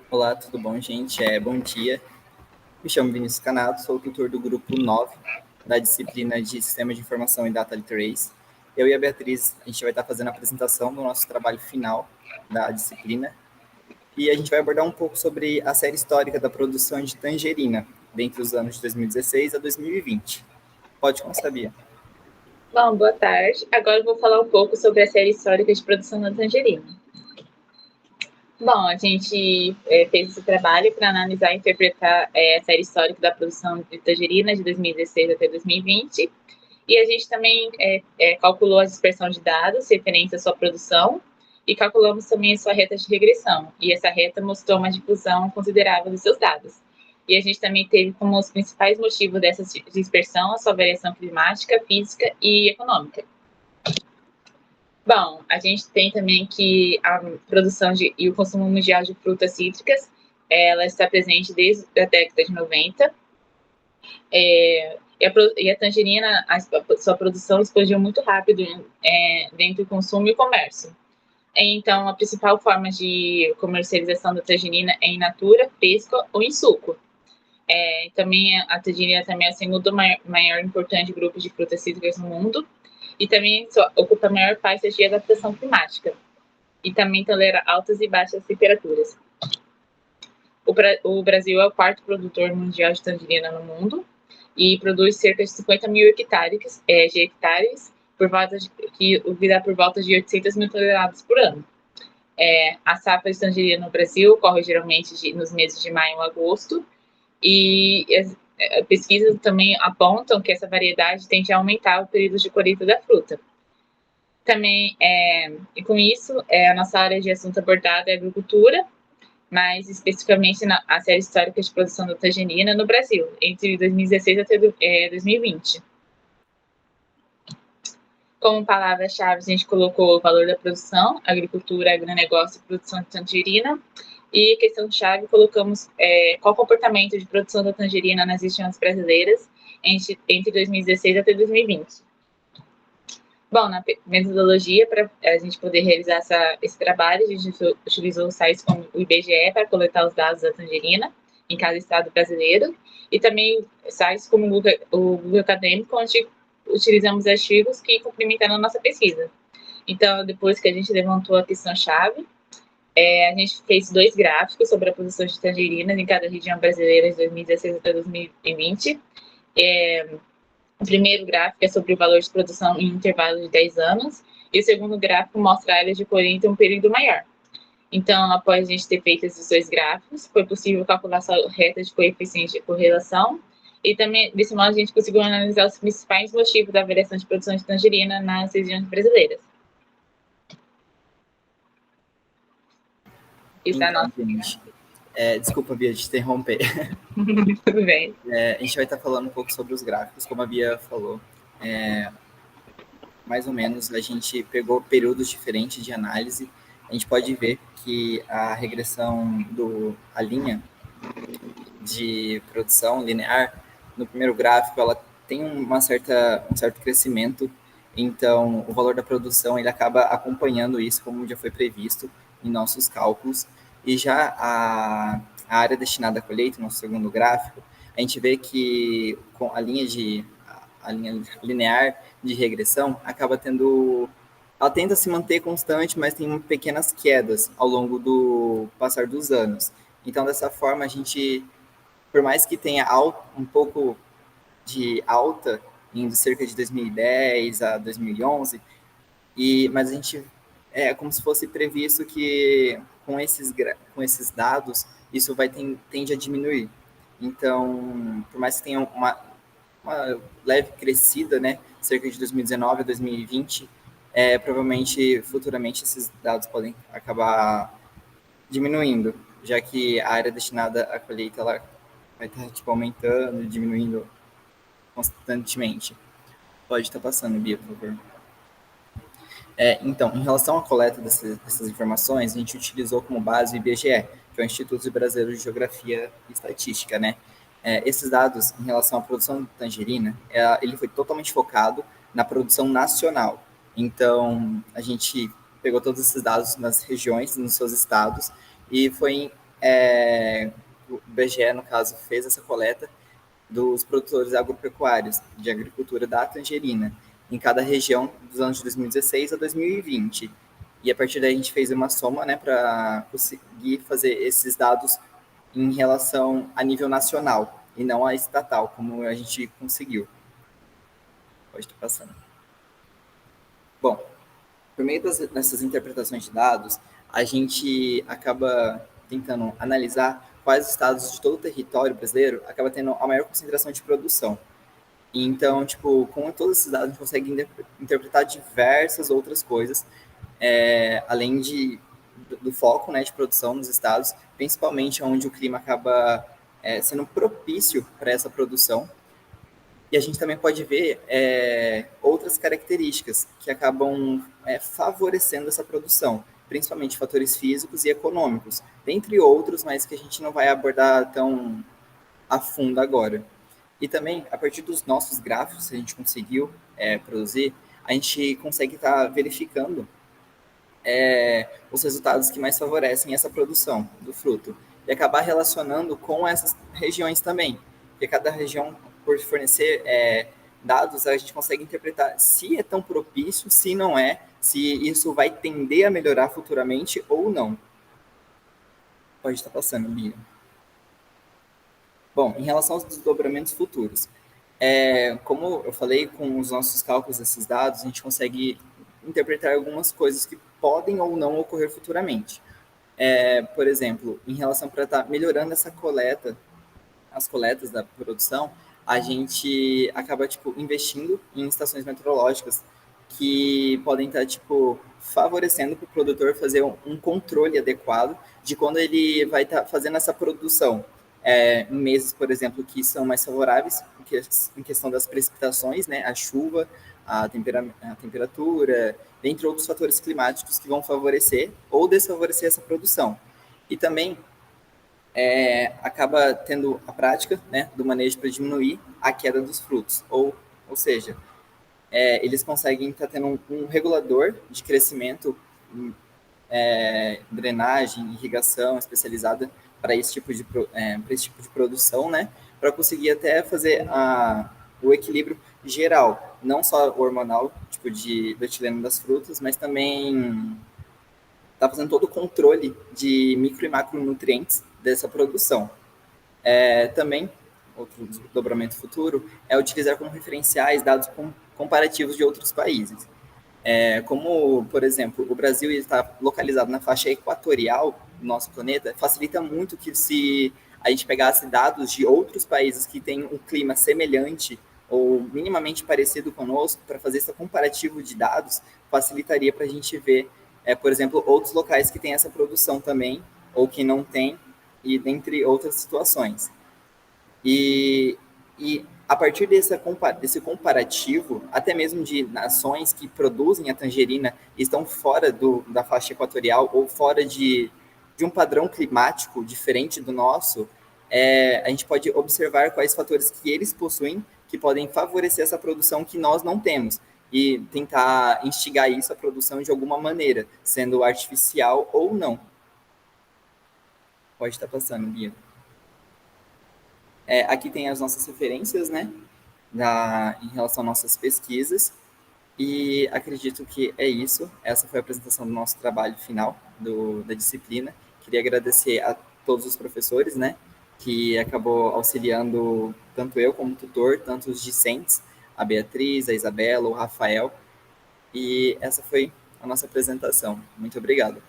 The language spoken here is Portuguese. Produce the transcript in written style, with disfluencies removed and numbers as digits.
Olá, tudo bom, gente? Bom dia. Me chamo Vinícius Canato, sou o tutor do grupo 9 da disciplina de Sistema de Informação e Data Literacy. Eu e a Beatriz, a gente vai estar fazendo a apresentação do nosso trabalho final da disciplina e a gente vai abordar um pouco sobre a série histórica da produção de tangerina, dentre os anos de 2016 a 2020. Pode começar, Bia. Bom, boa tarde. Agora eu vou falar um pouco sobre a série histórica de produção da tangerina. Bom, a gente fez esse trabalho para analisar e interpretar a série histórica da produção de tangerina de 2016 até 2020. E a gente também calculou a dispersão de dados referentes à sua produção e calculamos também a sua reta de regressão. E essa reta mostrou uma difusão considerável dos seus dados. E a gente também teve como os principais motivos dessa dispersão a sua variação climática, física e econômica. Bom, a gente tem também que a produção e o consumo mundial de frutas cítricas, ela está presente desde a década de 90. E a tangerina, sua produção explodiu muito rápido dentro do consumo e comércio. Então, a principal forma de comercialização da tangerina é in natura, fresca ou em suco. Também a tangerina também é o segundo maior importante grupo de frutas cítricas no mundo e também ocupa a maior faixa de adaptação climática e também tolera altas e baixas temperaturas. O Brasil é o quarto produtor mundial de tangerina no mundo e produz cerca de 50 mil hectares, que dá por volta de 800 mil toneladas por ano. A safra de tangerina no Brasil ocorre geralmente nos meses de maio e agosto, e as pesquisas também apontam que essa variedade tende a aumentar o período de colheita da fruta. Também, e com isso, a nossa área de assunto abordada é a agricultura, mais especificamente a série histórica de produção da tangerina no Brasil, entre 2016 até 2020. Como palavra-chave, a gente colocou o valor da produção, agricultura, agronegócio e produção de tangerina. E questão-chave, colocamos qual o comportamento de produção da tangerina nas regiões brasileiras entre 2016 até 2020. Bom, na metodologia, para a gente poder realizar esse trabalho, a gente utilizou sites como o IBGE para coletar os dados da tangerina em cada estado brasileiro, e também sites como o Google Acadêmico, onde utilizamos artigos que complementaram a nossa pesquisa. Então, depois que a gente levantou a questão-chave, a gente fez 2 gráficos sobre a produção de tangerinas em cada região brasileira de 2016 até 2020. O primeiro gráfico é sobre o valor de produção em intervalo de 10 anos, e o segundo gráfico mostra a área de colheita em um período maior. Então, após a gente ter feito esses 2 gráficos, foi possível calcular a reta de coeficiente de correlação, e também, desse modo, a gente conseguiu analisar os principais motivos da variação de produção de tangerina nas regiões brasileiras. Então, gente, desculpa, Bia, de te interromper. Tudo bem. A gente vai estar falando um pouco sobre os gráficos, como a Bia falou. Mais ou menos, a gente pegou períodos diferentes de análise. A gente pode ver que a regressão a linha de produção linear, no primeiro gráfico, ela tem um certo crescimento. Então, o valor da produção ele acaba acompanhando isso, como já foi previsto em nossos cálculos. E já a área destinada à colheita, no segundo gráfico, a gente vê que com a linha linear de regressão acaba ela tenta se manter constante, mas tem pequenas quedas ao longo do passar dos anos. Então, dessa forma, a gente, por mais que tenha um pouco de alta, indo cerca de 2010 a 2011, mas a gente é como se fosse previsto que com esses dados, isso tende a diminuir. Então, por mais que tenha uma leve crescida, né, cerca de 2019 a 2020, provavelmente, futuramente, esses dados podem acabar diminuindo, já que a área destinada à colheita ela vai estar aumentando, diminuindo constantemente. Pode estar passando, Bia, por favor. Então, em relação à coleta dessas informações, a gente utilizou como base o IBGE, que é o Instituto Brasileiro de Geografia e Estatística, né? Esses dados, em relação à produção de tangerina, ele foi totalmente focado na produção nacional. Então, a gente pegou todos esses dados nas regiões, nos seus estados, e o IBGE, no caso, fez essa coleta dos produtores agropecuários de agricultura da tangerina em cada região dos anos de 2016 a 2020. E a partir daí a gente fez uma soma, né, para conseguir fazer esses dados em relação a nível nacional e não a estatal, como a gente conseguiu. Pode estar passando. Bom, por meio dessas interpretações de dados, a gente acaba tentando analisar quais estados de todo o território brasileiro acaba tendo a maior concentração de produção. Então, tipo, com todos esses dados, a gente consegue interpretar diversas outras coisas, além do foco, né, de produção nos estados, principalmente onde o clima acaba sendo propício para essa produção. E a gente também pode ver outras características que acabam favorecendo essa produção, principalmente fatores físicos e econômicos, dentre outros, mas que a gente não vai abordar tão a fundo agora. E também, a partir dos nossos gráficos que a gente conseguiu produzir, a gente consegue estar verificando os resultados que mais favorecem essa produção do fruto. E acabar relacionando com essas regiões também. Porque cada região, por fornecer dados, a gente consegue interpretar se é tão propício, se não é, se isso vai tender a melhorar futuramente ou não. Pode estar passando, Bia. Bom, em relação aos desdobramentos futuros, como eu falei, com os nossos cálculos desses dados, a gente consegue interpretar algumas coisas que podem ou não ocorrer futuramente. Por exemplo, em relação para estar melhorando essa coleta, as coletas da produção, a gente acaba investindo em estações meteorológicas que podem estar favorecendo para o produtor fazer um controle adequado de quando ele vai estar fazendo essa produção. Em meses, por exemplo, que são mais favoráveis em questão das precipitações, né, a chuva, a temperatura, entre outros fatores climáticos que vão favorecer ou desfavorecer essa produção. E também acaba tendo a prática, né, do manejo para diminuir a queda dos frutos. Ou seja, eles conseguem estar tendo um regulador de crescimento, drenagem, irrigação especializada para esse tipo de produção, né, para conseguir até fazer o equilíbrio geral, não só hormonal, do etileno das frutas, mas também está fazendo todo o controle de micro e macronutrientes dessa produção. Também, outro desdobramento futuro, é utilizar como referenciais dados comparativos de outros países. Como, por exemplo, o Brasil está localizado na faixa equatorial do nosso planeta, facilita muito que se a gente pegasse dados de outros países que têm um clima semelhante ou minimamente parecido conosco, para fazer esse comparativo de dados, facilitaria para a gente ver, por exemplo, outros locais que têm essa produção também, ou que não têm, e dentre outras situações. E a partir desse comparativo, até mesmo de nações que produzem a tangerina e estão fora da faixa equatorial ou fora de um padrão climático diferente do nosso, a gente pode observar quais fatores que eles possuem que podem favorecer essa produção que nós não temos e tentar instigar isso, a produção, de alguma maneira, sendo artificial ou não. Pode estar passando, Bia. Aqui tem as nossas referências, né, em relação às nossas pesquisas, e acredito que é isso. Essa foi a apresentação do nosso trabalho final da disciplina. Queria agradecer a todos os professores, né, que acabou auxiliando tanto eu como tutor, tanto os discentes, a Beatriz, a Isabela, o Rafael, e essa foi a nossa apresentação. Muito obrigado.